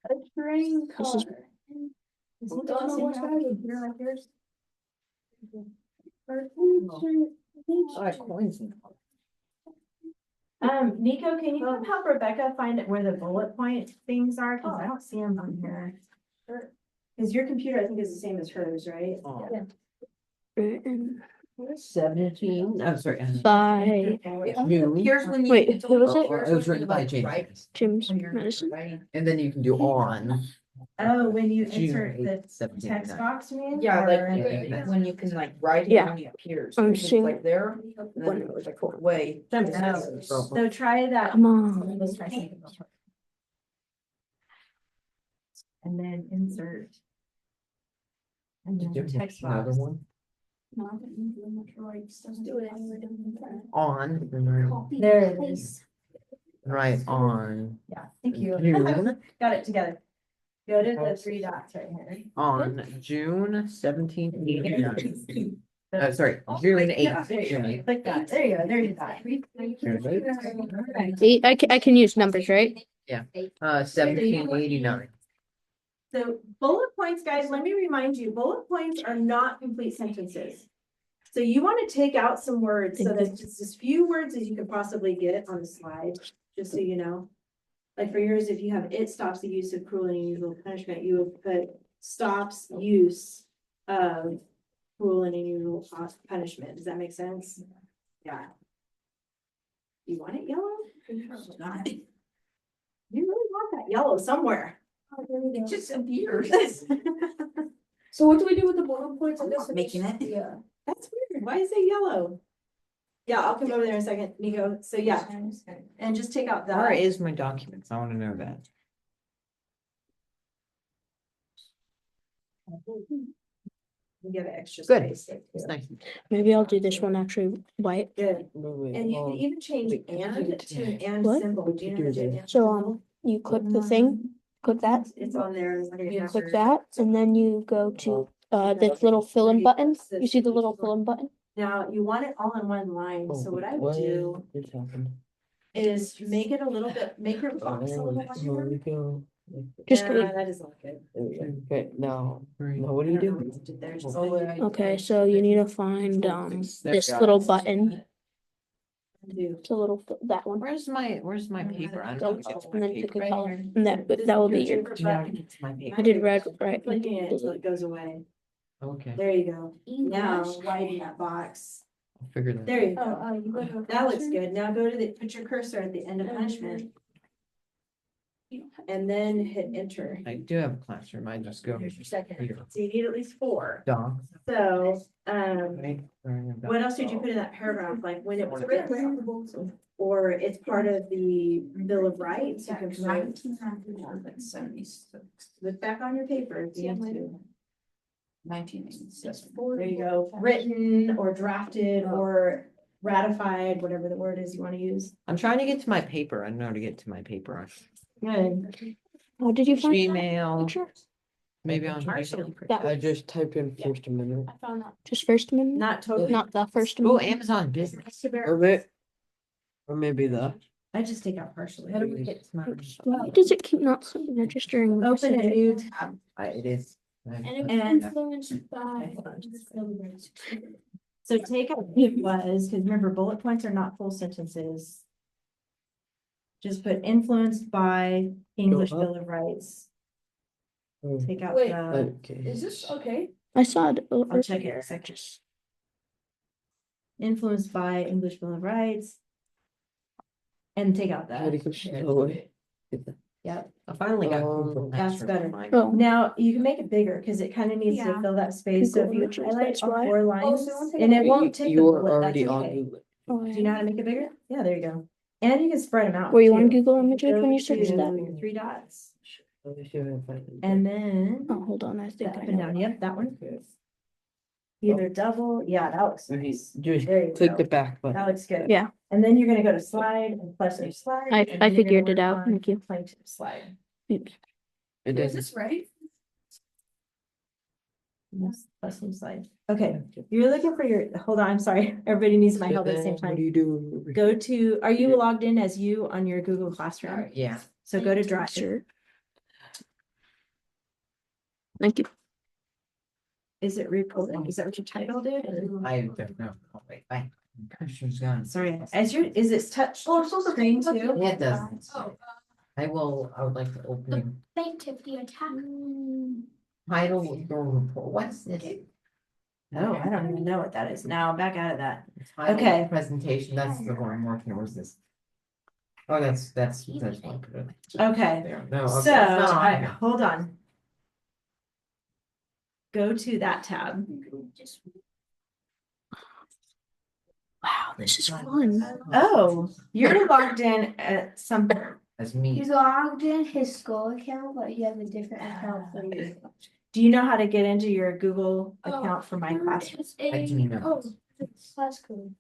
A train This car. is- Don't know what that is. You're like yours. Nico, can you come help Rebecca find it where the bullet point things are? Cause I don't see them on here. Cause your computer, I think, is the same as hers, right? Written 17, I'm sorry. by June. Here's when you. Wait, who was it? It was written by James. Right. Madison. James When you're Madison. writing. And then you can do on. Oh, when you June insert the 8th, 1789. text box, you mean? Yeah, Or- like when you can like write it Yeah. when it appears. I'm It's seeing- like there, and then it was like way. So try that. Come on. Let's try something real quick. And then insert. And then the text Another box. one. No, I think you do it right. Just do it. On. and There it is. then Right on. Yeah, thank you. June, Got it together. Go to the three dots right here. on June 1789. Sorry, June 8th. June 8th. Click that. There you go. There you got it. I can use numbers, right? 1789. So bullet points, guys, let me remind you, bullet points are not complete sentences. So you want to take out some words, so that it's as few words as you could possibly get on the slide, just so you know. Like for yours, if you have it stops the use of cruel and unusual punishment, you would put stops use of cruel and unusual punishment. Does that make sense? Yeah. You want it yellow? You really want that yellow somewhere. It just appears. So what do we do with the bullet points? I guess not making it. Yeah. That's weird. Why is it yellow? Yeah, I'll come over there in a second, Nico. So yeah, and just take out Where that. is my documents? I want to know that. You give it extra Good. space. It's nice. Maybe I'll do this one actually white. Good. Wait, And you can hold on. even change wait, and to an and What? symbol. Do you know how to do and So, symbol? you click the thing, click that, It's on there. you click that, and then you go to, this little fill in button. You see the little fill in button? Now, you want it all in one line, Oh, so what I would what do just happened? is make it a little bit, make your box a little There we larger. go. Just Yeah, that is not good. There we go. Okay, now, Three. now what do I you don't know do? what you did there, just Oh, like- Okay, so you need to find, this little button, Do. it's a little, that one. Where's my paper? I Go, don't know. Get to my and then pick paper. a color, and that will be your, Do you know how to get to my paper? I did red, right? Clicking it until it goes away. Okay, There you go. Now, English. widen that box. I'll figure that. There you Oh, go. you go to. That looks good. Now go to the, put your cursor at the end of punishment and then hit enter. I do have a classroom. I just go. Here's your second. Here. So you need at least 4. Dog. So, Right? what else did you put in that paragraph? Like when it was written? Or it's part of the Bill of Rights? You can put, 1976. look back on your paper. if you need to. 1986. There you go. Written or drafted or ratified, whatever the word is you want to use. I'm trying to get to my paper. I don't know how to get to my paper. Good. What did you find? Gmail, Picture? maybe on. That I just typed in First Amendment. I found that. Just First Amendment, Not totally. not the First Oh, Amendment. Amazon Business. Or maybe the. I just take out partially. How do we get to my? Why does it keep not registering? Open a new tab. It is. And it was And- influenced by. So take out it was, because remember bullet points are not full sentences. Just put influenced by English up. Bill of Rights. Hmm, Take out Wait, the, Okay. Is this okay? I saw it. I'll check it in a second. Influenced by English Bill of Rights. And take out How do that. you slow it? Yep. I finally got. Google That's Classroom better. on mine. Oh, Now you can make it bigger because it kind of needs to Yeah. fill that space. So if you Google Images, highlight that's all why. 4 lines so once I and get it won't take the You're bullet, already that's on okay. Google. oh, Do you know how to make it bigger? Yeah, there you go. And you can spread them out. Were you on too. Google Images Go when you searched to that? your 3 dots Let me see if I can find it. and then Oh, hold on, I the think up I and know. down. Yep, that one. Either double, yeah, that looks nice. Just There you click go. the back button. That looks good. Yeah. And then you're gonna go to slide and plus new slide. I and then you're gonna figured it work out. on Thank you. Plaintiff slide. Oops. It Is doesn't. this right? Yes, plus new slide. Okay, you're looking for your, hold on, I'm sorry. Everybody needs my So help at the same then What do time. you do? Go to, are you logged in as you on your Google Classroom? Yeah. So go to Drive. Sure. Thank you. Is it recording? Is that what your title did? I don't know. Oh, wait, bye. Cursor's gone. Sorry, as your, is it touch screen too? Yeah, it does. I would like to open Plaintiff, the attack. title your report. What's this? No, I don't even know what that is. Now back out of that. Title Okay. Presentation, that's the one I'm working on. Where's this? Oh, that's one. Okay, There, no. so, okay, it's not on I, here. hold on. Go to that tab. Wow, this is fun. Oh, you're logged in at some, That's me. He's logged in his school account, but he has a different account for you. do you know how to get into your Google account for my classroom? I do know. Oh, it's class code.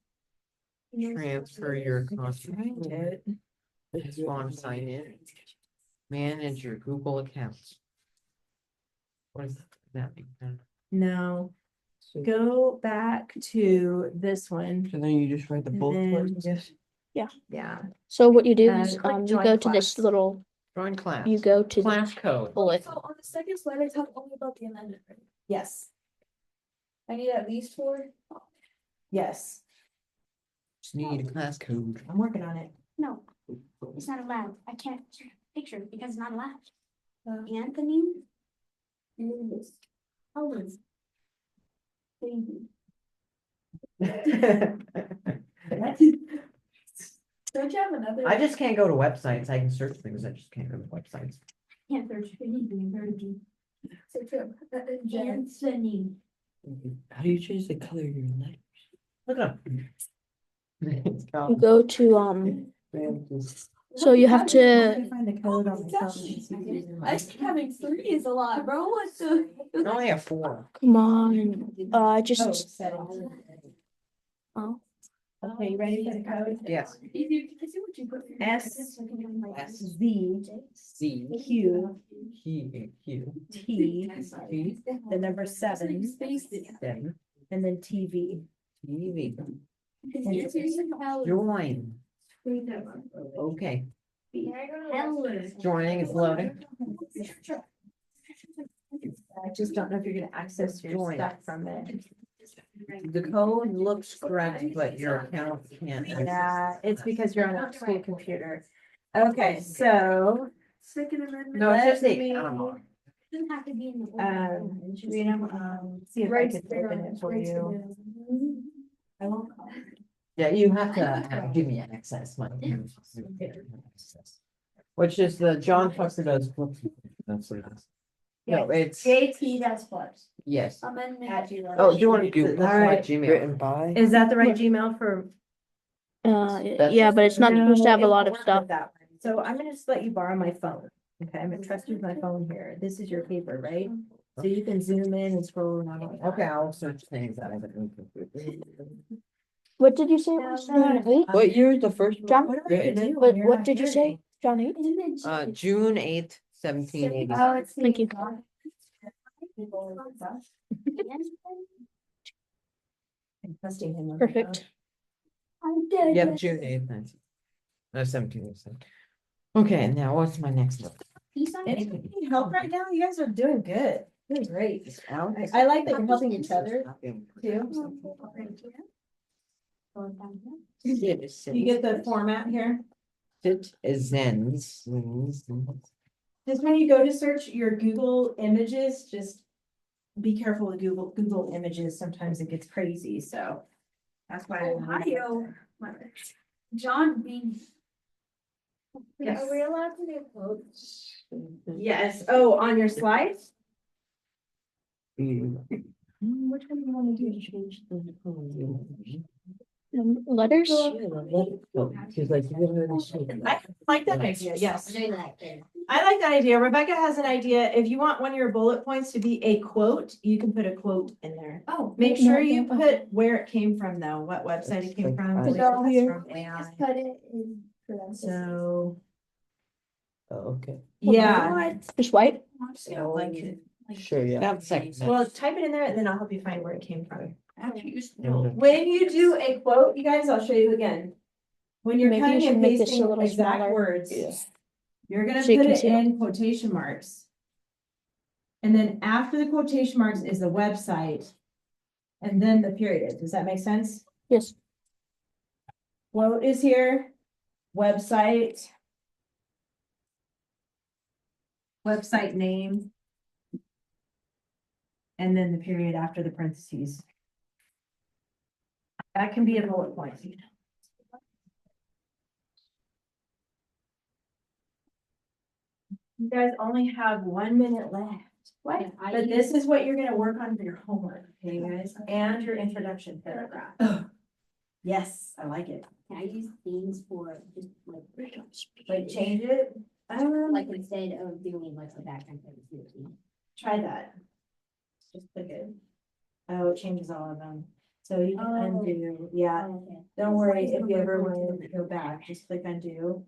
Transfer your content. Find it. Just want to sign in. Manage your Google accounts. What does that mean? No, go back to this one. So then you just write the And bullet then points. just- Yeah, So what you do is, click you join go to this class. little, Join class. you go to the Class code. bullet. So on the second slide, I talk only about the amendment, right? yes, I need at least 4. yes, Just need a class code. I'm working on it. No, it's not allowed. I can't picture it because it's not allowed. Uh. Anthony. Is. Owens. Baby. Don't you have another? I just can't go to websites. I can search things. I just can't go to websites. Can't search anything, Virgie. Search up, Jen. Anthony. How do you change the color of your letter? Look it up. It's You called- go to, So you have I to, can find the code on my phone. I think having 3 is a lot, bro. What's the? I only have 4. come on, Oh, just, settings. oh, Okay, you ready for the code? Yes. S Z C Q Q T, T the number 7, 7 and then TV. TV. Join. Okay. Joining is loading. I just don't know if you're gonna access your Join. stuff from it. The code looks correct, but your account can't. Yeah, it's because you're on a school computer. Okay, so, No, it's just Let the me- account. Doesn't have to be in the. see if I can open it for you. I won't. Yeah, you have to give me access, Mike. Which is the John Tucker does. That's what it is. No, it's, JT does flips. yes. Amendment. Oh, do you want to do? All right. Gmail. Written by. Is that the right Gmail for? yeah, but it's not supposed to have a lot of No, it won't stuff. have that one. So I'm gonna just let you borrow my phone. Okay, I'm gonna trust you with my phone here. This is your paper, right? So you can zoom in and scroll around. Okay, I'll search things that I haven't. What did you say? it was, John 8? What year is the first? John? one What am I gonna written? do? What, when you're what not did you here? say? John 8? June 8th, 1780. Oh, it's. Thank you. I'm trusting him. on my Perfect. I'm dead. Yeah, June 8th, 19. No, 17th. Okay, now what's my next one? phone. Anybody need help right now? You guys are doing good. Doing great. I like that you're helping each other too. You get the format here. It is Zens. Just when you go to search your Google images, just be careful with Google images. Sometimes it gets crazy, so. That's why. Ohio. John Bean. Yes. Are we allowed to do quotes? Yes. Oh, on your slides? Mm. Which one do you want to do? Letters? She's like, you didn't really see it. I like that idea, yes. I like that idea. Rebecca has an idea. If you want one of your bullet points to be a quote, you can put a quote in there. Oh. Make sure you put where it came from though, what website it came from. Like, where it's here. from AI. Just put it in. parentheses. So, Oh, okay. yeah. Just white? Yeah, like- Sure, yeah. Have a second. Well, type it in there and then I'll help you find where it came from. Mhm. When you do a quote, you guys, I'll show you again. When you're Maybe you cutting should and make this a pasting little exact smaller. words, Yeah. you're gonna So you put can it see it. in quotation marks. And then after the quotation marks is the website. And then the period. Does that make sense? Yes. Quote is here, website. Website name. And then the period after the parentheses. That can be a bullet point. You guys only have 1 minute left. What? But this is what you're gonna work on for your homework, okay, guys, and your introduction paragraph. Yes, I like it. Can I use themes for just like, Like change it. like instead of doing like the background photos? Try that. Just click it. Oh, it changes all of them. So you can Oh. undo, yeah. Okay. Don't worry, if you ever want to go back, just click undo.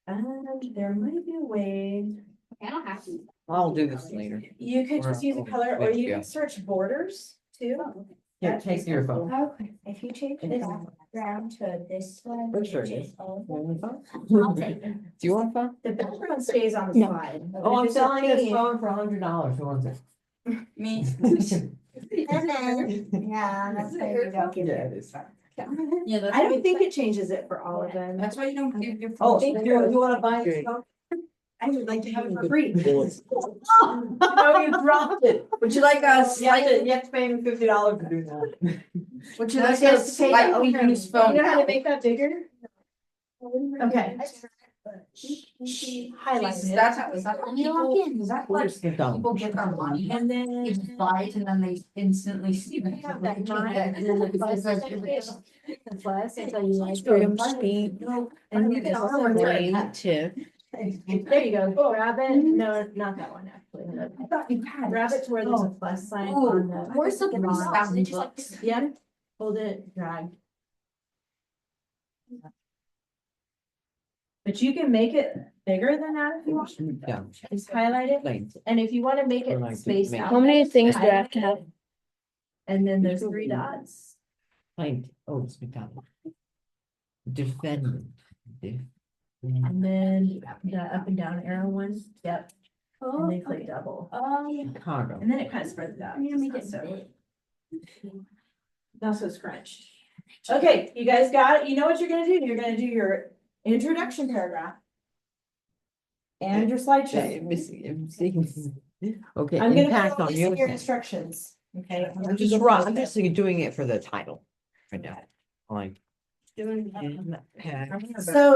There might be a way, I don't have to. I'll do this later. you could just use a color or you can search borders too. Oh, okay. Here, take your phone. Okay, if you change this background to this one. Which which version? is all- I'll take it. Do you want a phone? The background stays on the No. slide. Oh, I'm If it's a selling this theme- phone for $100. Who wants it? Me. Yeah, that's why you don't give Yeah, it. it is. Yeah, that's. I don't think it changes it for all of them. That's why you don't give your. Oh, phone. you wanna buy this phone? I would like to have it for free. Oh, you dropped it. Would you like us, You have to pay me $50 to do that. would you That's like just us to pay the slightly owner. use You phone? know how to make that bigger? Okay. Highlight Jesus, it. that's how, is that how Let me people, log in. is that like Where's the dump? people get their money And They then. just buy it and then they instantly see it. Have that time, Yeah, and then the because plus, there's- plus, until you like. Freedom speech. And you can also bring, Tip. there you go, grab it, no, not that one actually. I thought you had. Grab it to where there's a plus sign Oh, on the. where's the bottom. three thousand bucks? Yep, hold it, drag. But you can make it bigger than that if you want, Yeah. just highlight it, Like, and if you wanna make Or like it to spaced make- out. How many things do I have highlight to have? it. And then there's three dots. Find, oh, it's McDonald. Defendant. And then the up and down arrow one, yep, and then click double, Chicago. and then it kind of spreads out. I'm gonna make it So, big. also scrunched. Okay, you guys got it, you know what you're gonna do, you're gonna do your introduction paragraph. And your slideshow. I'm seeing. Okay, I'm gonna impact go on listen your. to your instructions, okay? I'm just I'm just doing it for the title. Right now. Like. So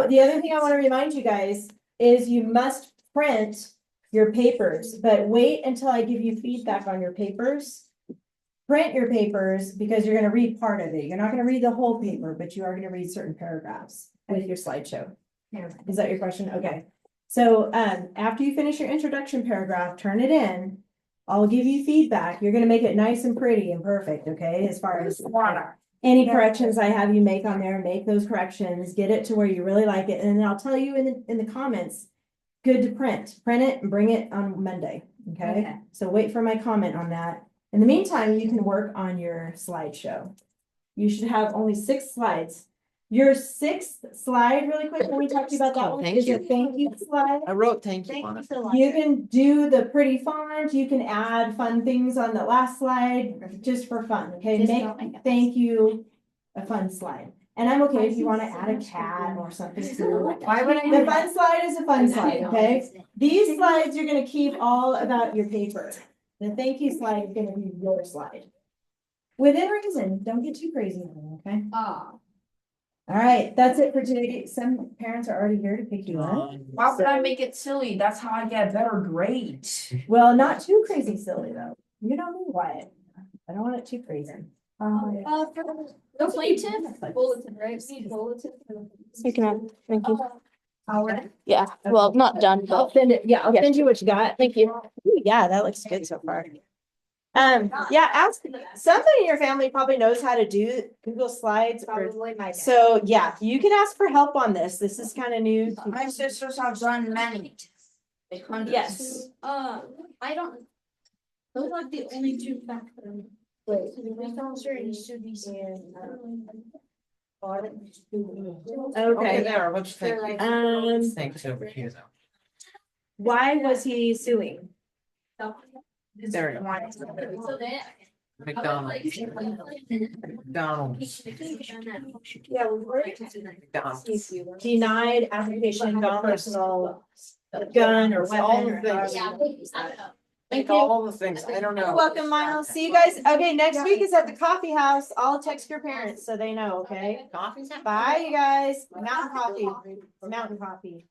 the other thing I wanna remind you guys is you must print your papers, but wait until I give you feedback on your papers. Print your papers because you're gonna read part of it. You're not gonna read the whole paper, but you are gonna read certain paragraphs with your slideshow. Is that your question? Okay. So, after you finish your introduction paragraph, turn it in. I'll give you feedback. You're gonna make it nice and pretty and perfect, okay? As far as any corrections I have you make on there, make those corrections, get it to where you really like it, and then I'll tell you in the comments. Good to print it and bring it on Monday, okay? Okay. So wait for my comment on that. In the meantime, you can work on your slideshow. You should have only 6 slides. Your 6th slide, really quick, when we talked to you about that Oh, one, thank is a you. thank you slide. I wrote thank you on it. You can do the pretty font, you can add fun things on the last slide, just for fun, okay? Just Make don't make it. thank you a fun slide. And I'm okay if you wanna add a cat or something. Why would I The do that? fun slide is a fun slide, okay? These slides you're gonna keep all about your paper. The thank you slide is gonna be your slide. Within reason, don't get too crazy, okay? Oh. All right, that's it for today. Some parents are already here to pick you up. Why would I make it silly? That's how I get a better grade. Well, not too crazy silly though. You know me, Wyatt. I don't want it too crazy. For the plaintiff, bulletin, right? We need bulletin. You can have, thank you. Howard? Yeah, well, not done, I'll but send it, yeah, I'll Yeah. send you what you got. thank you. Ooh, yeah, that looks good so far. Yeah, ask, somebody in your family probably knows how to do Google Slides or, Probably my dad. so yeah, you can ask for help on this. This is kind of new. My sisters have done many. Hundreds. Yes. I don't. Those are the only 2 factors. Okay, There, what's thank you? Thanks over here though. why was he suing? There you go. So then. McDonald's. McDonald's. Yeah, McDonald's. Denied application of personal gun or All weapon. the or things. Yeah, I don't know. Like all the things, I don't know. You're welcome, Miles. See you guys. Okay, next week is at the coffee house. I'll text your parents so they know, okay? Coffee's up. Bye, you guys. Mountain coffee. Mountain coffee.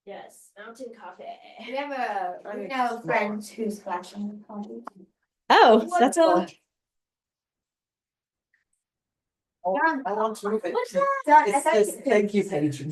Yes, mountain coffee. We have a friend who's flashing coffee. Oh, that's a. I want to move it. That- It's this, thank you page.